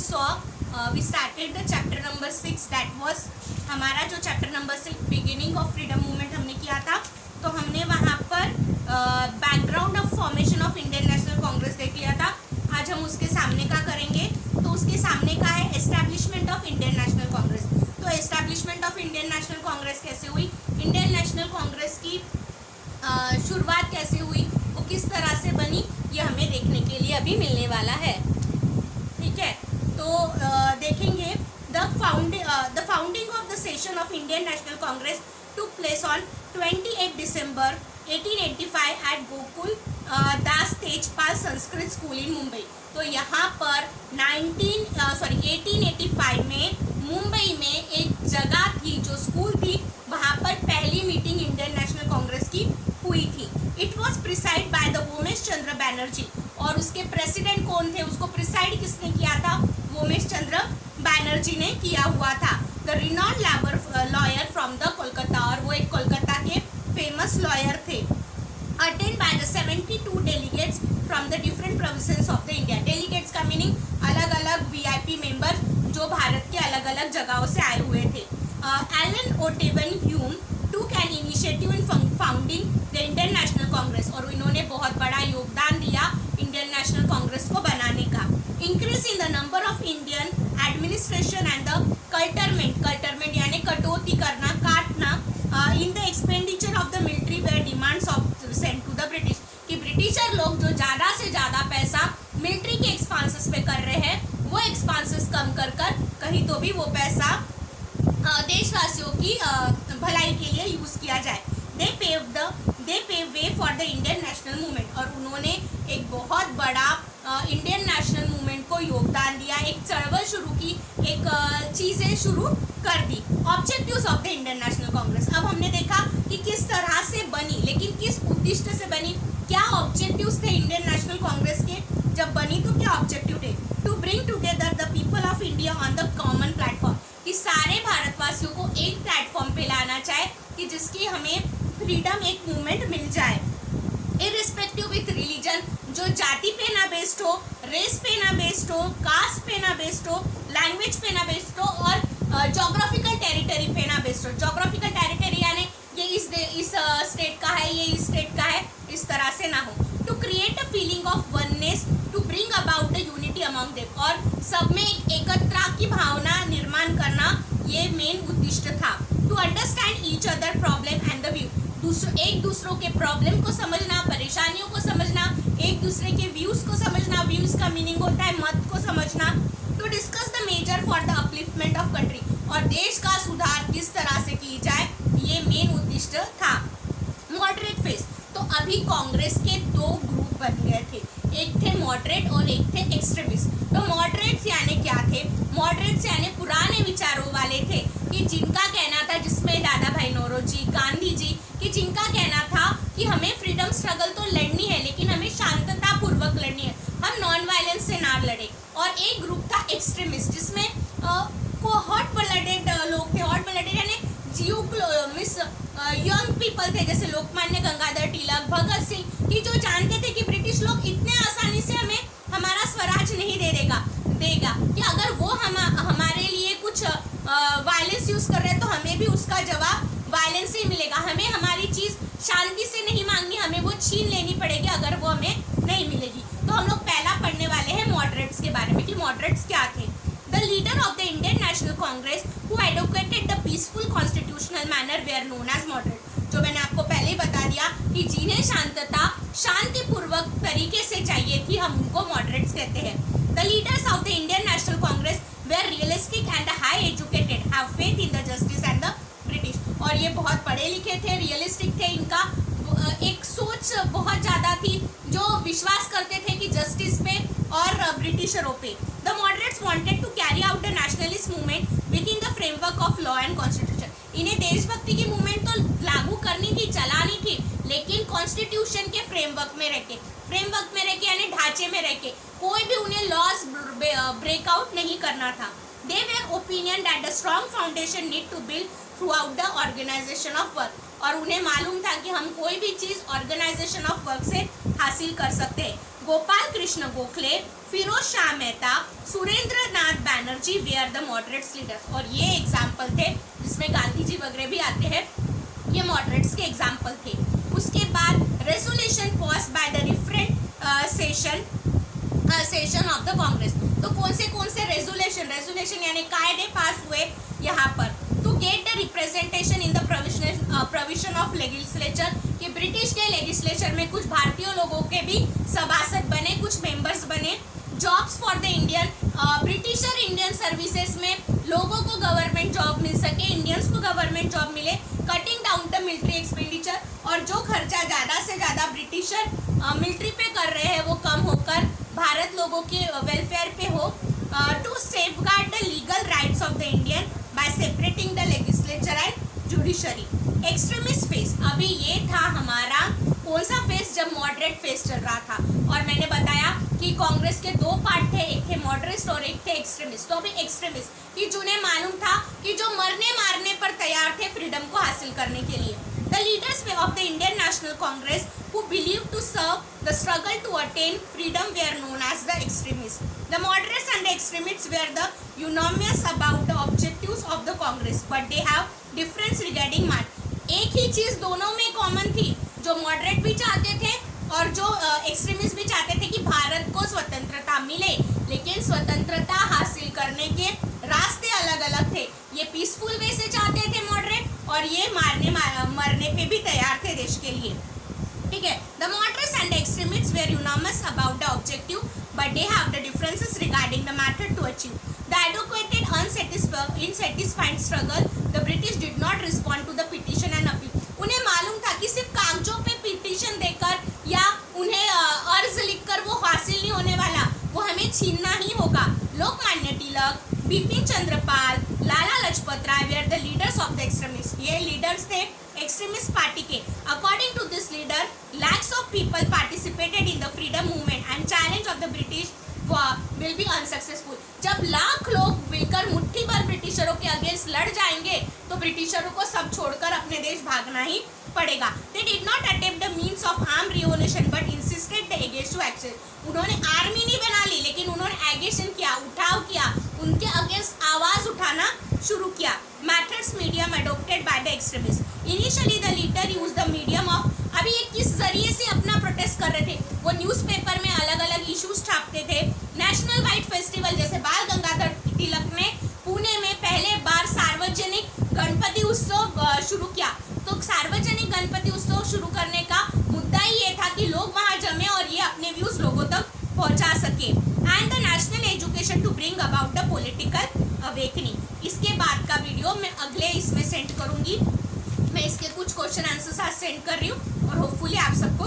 we started the chapter number 6, that was हमारा जो chapter number 6 beginning of freedom movement हमने किया था। तो हमने वहाँ पर background of formation of Indian National Congress देख लिया था। आज हम उसके सामने का करेंगे। तो उसके सामने का है establishment of Indian National Congress. तो establishment of Indian National Congress कैसे हुई, इंडियन नेशनल कांग्रेस की शुरुआत कैसे हुई, वो किस तरह से बनी, ये हमें देखने के लिए अभी मिलने वाला है। ठीक है, तो देखेंगे the founding of the session of Indian National Congress took place on 28 December 1885 at Gokul Das Tejpal Sanskrit school इन मुंबई। तो यहाँ पर 1885 में मुंबई में एक जगह थी जो स्कूल थी, वहाँ पर पहली मीटिंग इंडियन नेशनल कांग्रेस की हुई थी। It was preside by the Womesh Chandra Banerjee, और उसके प्रेसिडेंट कौन थे, उसको प्रिसाइड किसने किया था, वोमेश चंद्र बैनर्जी ने किया हुआ था। The renowned lawyer from the Kolkata, और वो एक कोलकाता के फेमस लॉयर थे। Attend by the 72 delegates from the different provinces of the India. Delegates का मीनिंग अलग अलग वीआईपी मेंबर्स जो भारत के अलग अलग जगहों से आए हुए थे। एलन ओटेवन ह्यूम टूक an initiative in founding the Indian National Congress, और इन्होंने बहुत बड़ा योगदान दिया इंडियन नेशनल कांग्रेस को बनाने का। Increase in the number of Indian administration and the curtailment यानी कटौती करना, काटना, in the expenditure of the military where demands of sent to the British, कि ब्रिटिशर लोग जो ज़्यादा से ज़्यादा पैसा मिलिट्री के एक्सपांसेस पे कर रहे हैं, वो एक्सपांसेस कम कर कहीं तो भी वो पैसा देशवासियों की भलाई के लिए यूज़ किया जाए। They pave way for the Indian national movement, और उन्होंने एक बहुत बड़ा इंडियन नेशनल मूवमेंट को योगदान दिया, एक चळवळ शुरू की, एक चीज़ें शुरू कर दी। Objectives of the Indian National Congress, अब हमने देखा कि किस तरह से बनी, लेकिन किस उद्देश्य से बनी, क्या ऑब्जेक्टिव्स थे इंडियन नेशनल कांग्रेस के, जब बनी तो क्या ऑब्जेक्टिव थे। To bring together the people of India on the common platform, कि सारे भारतवासियों को एक प्लेटफॉर्म पे लाना चाहे कि जिसकी हमें फ्रीडम, एक मूवमेंट मिल जाए। इररिस्पेक्टिव विथ रिलीजन, जो जाति पे ना बेस्ड हो, रेस पे ना बेस्ड हो, कास्ट पे ना बेस्ड हो, लैंग्वेज पे ना बेस्ड हो, और जोग्राफिकल टेरिटरी पे ना बेस्ड हो। जोग्राफिकल टेरिटरी यानी ये इस स्टेट का है, ये इस स्टेट का है, इस तरह से ना हो। To create a feeling of oneness, to bring about the unity among them, और सब में एक एकता की भावना निर्माण करना, ये मेन उद्देश्य था। To understand each other problem and the view, एक दूसरों के प्रॉब्लम को समझना, परेशानियों को समझना, एक दूसरे के व्यूज़ को समझना, व्यूज़ का मीनिंग होता है मत को समझना। To discuss the major for the upliftment of country, और देश का सुधार किस तरह से की जाए, ये मेन उद्देश्य था। मॉडरेट फेस, तो अभी कांग्रेस के दो ग्रुप बन गए थे, एक थे मॉडरेट और एक थे एक्सट्रीमिस्ट। तो मॉडरेट्स यानी क्या थे, मॉडरेट्स यानी पुराने विचारों वाले थे, कि जिनका कहना था, जिसमें दादा भाई नौरोजी, गांधी जी, कि जिनका कहना था कि हमें फ्रीडम स्ट्रगल तो लड़नी है, लेकिन हमें शांतता पूर्वक लड़नी है, हम नॉन वायलेंस से ना लड़े। और एक ग्रुप था एक्सट्रीमिस्ट, जिसमें हॉट ब्लडेड लोग थे, हॉट ब्लडेड यानी यंग पीपल थे, जैसे लोकमान्य गंगाधर तिलक, भगत सिंह, कि जो जानते थे कि ब्रिटिश लोग इतने आसानी से हमें हमारा स्वराज नहीं देगा, कि अगर वो हमारे लिए कुछ वायलेंस यूज़ कर रहे हैं तो हमें भी उसका जवाब वायलेंस ही मिलेगा, हमें हमारी चीज़ शांति से नहीं मांगनी, हमें वो छीन लेनी पड़ेगी अगर वो हमें नहीं मिलेगी। तो हम लोग पहला पढ़ने वाले हैं मॉडरेट्स के बारे में, कि मॉडरेट्स क्या थे। The leader of the Indian National Congress who advocated the peaceful constitutional manner were known as moderate, जो मैंने आपको पहले ही बता दिया कि जिन्हें शांतता शांतिपूर्वक तरीके से चाहिए थी, हम उनको मॉडरेट्स कहते हैं। The leaders of the Indian National Congress were realistic and high educated, have faith in the justice and the British, और ये बहुत पढ़े लिखे थे, रियलिस्टिक थे, इनका एक सोच बहुत ज़्यादा थी, जो विश्वास करते थे कि जस्टिस पे और ब्रिटिशरों पे। The moderates wanted to carry out the nationalist movement within the framework of law and constitution, इन्हें देशभक्ति की मूवमेंट तो लागू करनी थी, चलानी थी, लेकिन कॉन्स्टिट्यूशन के फ्रेमवर्क में रह के यानी ढांचे में रह के, कोई भी उन्हें लॉस ब्रेकआउट नहीं करना था। They were opinion that the strong foundation need to build throughout the organisation of work, और उन्हें मालूम था कि हम कोई भी चीज़ ऑर्गेनाइजेशन ऑफ वर्क से हासिल कर सकते हैं। Gopal Krishna Gokhale, Firoz Shah Mehta, Surendra Nath Banerjee were the moderates leaders. और ये एग्जाम्पल थे जिसमें गांधी जी वगैरह भी आते हैं, ये मॉडरेट्स के एग्जाम्पल थे। उसके बाद resolution pass by the different session of the Congress. तो कौन से रेजोल्यूशन यानी कायदे पास हुए यहाँ पर, to get the representation in the provision of legislature, कि ब्रिटिश के लेजिस्लेचर में कुछ भारतीय लोगों के भी सभासद बने, कुछ मेंबर्स बने। Jobs for the Indian, britisher Indian services में लोगों को गवर्नमेंट जॉब मिल सके, इंडियंस को गवर्नमेंट जॉब मिले। Cutting down the military expenditure, और जो खर्चा ज़्यादा से ज़्यादा ब्रिटिशर मिलिट्री पे कर रहे हैं वो कम होकर भारत लोगों के वेलफेयर पे हो। To safeguard the legal rights of the Indian by separating the legislature and judiciary. Extremist phase, अभी ये था हमारा कौन सा फेज, जब मॉडरेट फेज चल रहा था। और मैंने बताया कि कांग्रेस के दो पार्ट थे, एक थे मॉडरेट और एक थे एक्सट्रीमिस्ट। तो अभी एक्सट्रीमिस्ट कि जिन्हें मालूम था कि जो मरने मारने पर तैयार थे फ्रीडम को हासिल करने के लिए। The leaders of the Indian National Congress who believed to serve the struggle to attain freedom were known as the extremists. The moderates and the extremists were the unanimous about the objectives of the Congress, but they have difference regarding march. एक ही चीज दोनों में common थी, जो moderate भी चाहते थे और जो एक्सट्रीमिस्ट भी चाहते थे कि भारत को स्वतंत्रता मिले, लेकिन स्वतंत्रता हासिल करने के रास्ते अलग अलग थे। ये पीसफुल वे से चाहते थे मॉडरेट, और ये मरने पे भी तैयार थे देश के लिए, ठीक है। The moderates and extremists were unanimous about the objective, but they have the differences regarding the method to achieve the educated unsatisfied struggle. The British did not respond to the petition and appeal. उन्हें मालूम था कि सिर्फ कागजों पे petition देकर या उन्हें अर्ज लिखकर वो हासिल नहीं होने वाला, वो हमें छीनना ही होगा। Lokmanya Tilak, Bipin Chandrapal, Lala Lajpat Rai were the leaders of the extremist. ये लीडर्स थे एक्सट्रीमिस्ट पार्टी के। According to this leader, lakhs of people participated in the freedom movement and challenge of the British will be unsuccessful. जब लाख लोग मिलकर मुट्ठी भर ब्रिटिशरों के अगेंस्ट लड़ जाएंगे तो ब्रिटिशरों को सब छोड़कर अपने देश भागना ही पड़ेगा। They did not attempt the means of armed revolution but insisted the against to action. उन्होंने आर्मी नहीं बना ली, लेकिन उन्होंने एगेशन किया, उठाव किया, उनके अगेंस्ट आवाज उठाना शुरू किया। Methods medium adopted by the extremists. Initially the leader used the medium of, अभी ये किस जरिए से अपना प्रोटेस्ट कर रहे थे, वो न्यूज़पेपर में अलग अलग इश्यूज छापते थे। नेशनल वाइट फेस्टिवल, जैसे बाल गंगाधर तिलक ने पुणे में पहले बार सार्वजनिक गणपति उत्सव शुरू किया। तो सार्वजनिक गणपति उत्सव शुरू करने का मुद्दा ही ये था कि लोग वहाँ जमे और ये अपने व्यूज लोगों तक पहुँचा सके। And the national education to bring about the political awakening. इसके बाद का वीडियो मैं अगले इसमें सेंड करूँगी। मैं इसके कुछ क्वेश्चन आंसर्स आज सेंड कर रही हूँ और होपफुली आप सबको